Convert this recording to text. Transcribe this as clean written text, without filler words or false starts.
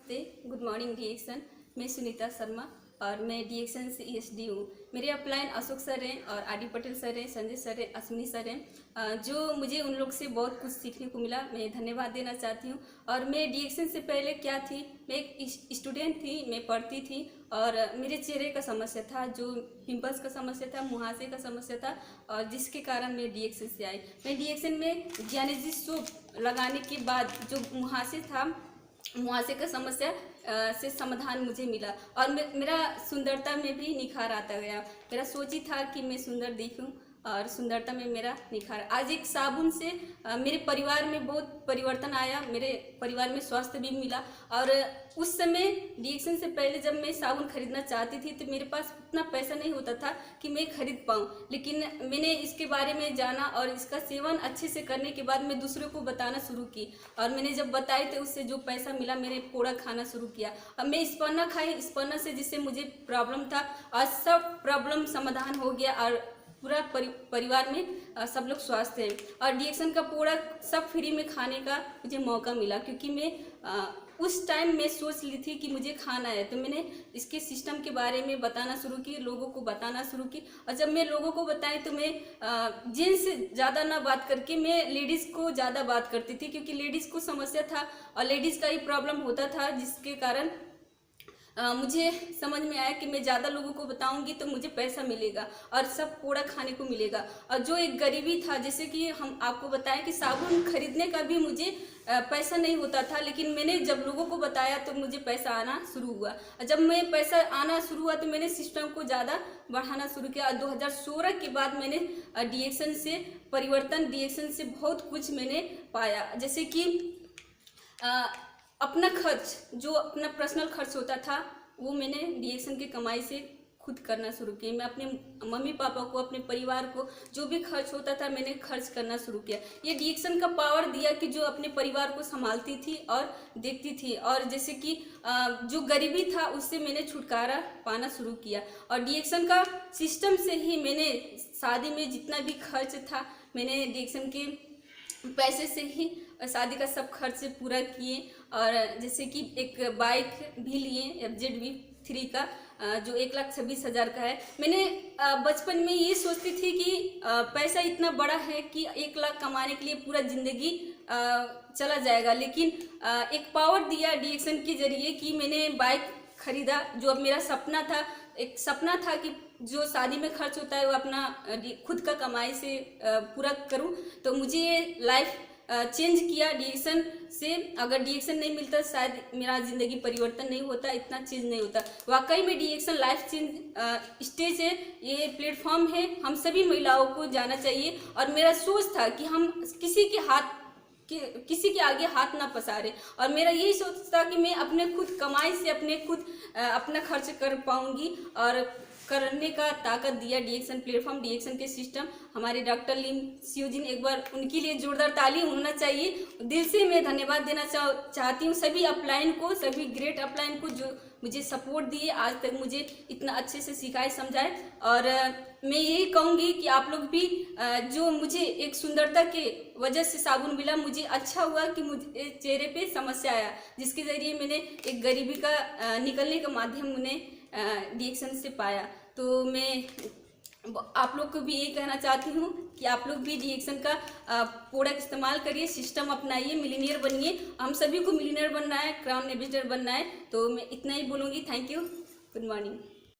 नमस्ते, good morning reaction. मैं सुनीता शर्मा और मैं रिएक्शन से ESD हूँ। मेरे अपलाइन अशोक सर हैं और आर.डी. पटेल सर हैं, संजय सर हैं, अश्विनी सर हैं, जो मुझे उन लोग से बहुत कुछ सीखने को मिला। मैं धन्यवाद देना चाहती हूँ। और मैं रिएक्शन से पहले क्या थी, मैं एक स्टूडेंट थी, मैं पढ़ती थी और मेरे चेहरे का समस्या था, जो पिंपल्स का समस्या था, मुहासे का समस्या था, और जिसके कारण मैं रिएक्शन से आई। मैं रिएक्शन में ज्ञानेजी सोप लगाने के बाद जो मुहासे था, मुहासे का समस्या से समाधान मुझे मिला और मेरा सुंदरता में भी निखार आता गया। मेरा सोच ही था कि मैं सुंदर दिखूं और सुंदरता में मेरा निखार। आज एक साबुन से मेरे परिवार में बहुत परिवर्तन आया, मेरे परिवार में स्वास्थ्य भी मिला। और उस समय रिएक्शन से पहले जब मैं साबुन खरीदना चाहती थी तो मेरे पास उतना पैसा नहीं होता था कि मैं खरीद पाऊँ, लेकिन मैंने इसके बारे में जाना और इसका सेवन अच्छे से करने के बाद मैं दूसरों को बताना शुरू की। और मैंने जब बताई तो उससे जो पैसा मिला, मैंने पोड़ा खाना शुरू किया। अब मैं स्पन्ना खाई, स्पन्ना से जिससे मुझे प्रॉब्लम था, आज सब प्रॉब्लम समाधान हो गया और पूरा परिवार में सब लोग स्वस्थ हैं। और रिएक्शन का प्रोडक्ट सब फ्री में खाने का मुझे मौका मिला, क्योंकि मैं उस टाइम मैं सोच ली थी कि मुझे खाना है, तो मैंने इसके सिस्टम के बारे में बताना शुरू की, लोगों को बताना शुरू की। और जब मैं लोगों को बताई तो मैं जेंट्स से ज़्यादा ना बात करके मैं लेडीज़ को ज़्यादा बात करती थी, क्योंकि लेडीज़ को समस्या था और लेडीज़ का ही प्रॉब्लम होता था, जिसके कारण मुझे समझ में आया कि मैं ज़्यादा लोगों को बताऊंगी तो मुझे पैसा मिलेगा और सब पूरा खाने को मिलेगा। और जो एक गरीबी था, जैसे कि हम आपको बताएं कि साबुन खरीदने का भी मुझे पैसा नहीं होता था, लेकिन मैंने जब लोगों को बताया तो मुझे पैसा आना शुरू हुआ। और जब मैं पैसा आना शुरू हुआ तो मैंने सिस्टम को ज़्यादा बढ़ाना शुरू किया। 2016 के बाद मैंने रिएक्शन से परिवर्तन, रिएक्शन से बहुत कुछ मैंने पाया। जैसे कि अपना खर्च, जो अपना पर्सनल खर्च होता था, वो मैंने रिएक्शन की कमाई से खुद करना शुरू किया। मैं अपने मम्मी पापा को, अपने परिवार को जो भी खर्च होता था मैंने खर्च करना शुरू किया। ये रिएक्शन का पावर दिया कि जो अपने परिवार को संभालती थी और देखती थी। और जैसे कि जो गरीबी था उससे मैंने छुटकारा पाना शुरू किया। और रिएक्शन का सिस्टम से ही मैंने शादी में जितना भी खर्च था, मैंने रिएक्शन के पैसे से ही शादी का सब खर्च पूरा किए। और जैसे कि एक बाइक भी लिए FZV3 का, जो 1,26,000 का है। मैंने बचपन में ये सोचती थी कि पैसा इतना बड़ा है कि 1 लाख कमाने के लिए पूरा ज़िंदगी चला जाएगा, लेकिन एक पावर दिया रिएक्शन के जरिए कि मैंने बाइक खरीदा, जो अब मेरा सपना था। एक सपना था कि जो शादी में खर्च होता है वो अपना खुद का कमाई से पूरा करूं। तो मुझे ये लाइफ चेंज किया रिएक्शन से। अगर रिएक्शन नहीं मिलता शायद मेरा ज़िंदगी परिवर्तन नहीं होता, इतना चेंज नहीं होता। वाकई में रिएक्शन लाइफ चेंज स्टेज है, ये प्लेटफॉर्म है, हम सभी महिलाओं को जाना चाहिए। और मेरा सोच था कि हम किसी के आगे हाथ ना पसारे। और मेरा यही सोच था कि मैं अपने खुद कमाई से अपना खर्च कर पाऊंगी। और करने का ताकत दिया रिएक्शन प्लेटफॉर्म, रिएक्शन के सिस्टम। हमारे डॉक्टर लीम सियोजिन, एक बार उनके लिए जोरदार ताली होना चाहिए। दिल से मैं धन्यवाद देना चाहती हूँ सभी अपलाइन को, सभी ग्रेट अपलाइन को जो मुझे सपोर्ट दिए, आज तक मुझे इतना अच्छे से सिखाए समझाए। और मैं यही कहूँगी कि आप लोग भी, जो मुझे एक सुंदरता के वजह से साबुन मिला, मुझे अच्छा हुआ कि मुझे चेहरे पे समस्या आया, जिसके ज़रिए मैंने एक गरीबी का निकलने का माध्यम उन्हें रिएक्शन से पाया। तो मैं आप लोग को भी यही कहना चाहती हूँ कि आप लोग भी रिएक्शन का प्रोडक्ट इस्तेमाल करिए, सिस्टम अपनाइए, मिलीनियर बनिए। हम सभी को मिलीनियर बनना है, क्राउन एम्बेसडर बनना है। तो मैं इतना ही बोलूँगी। Thank you, good morning.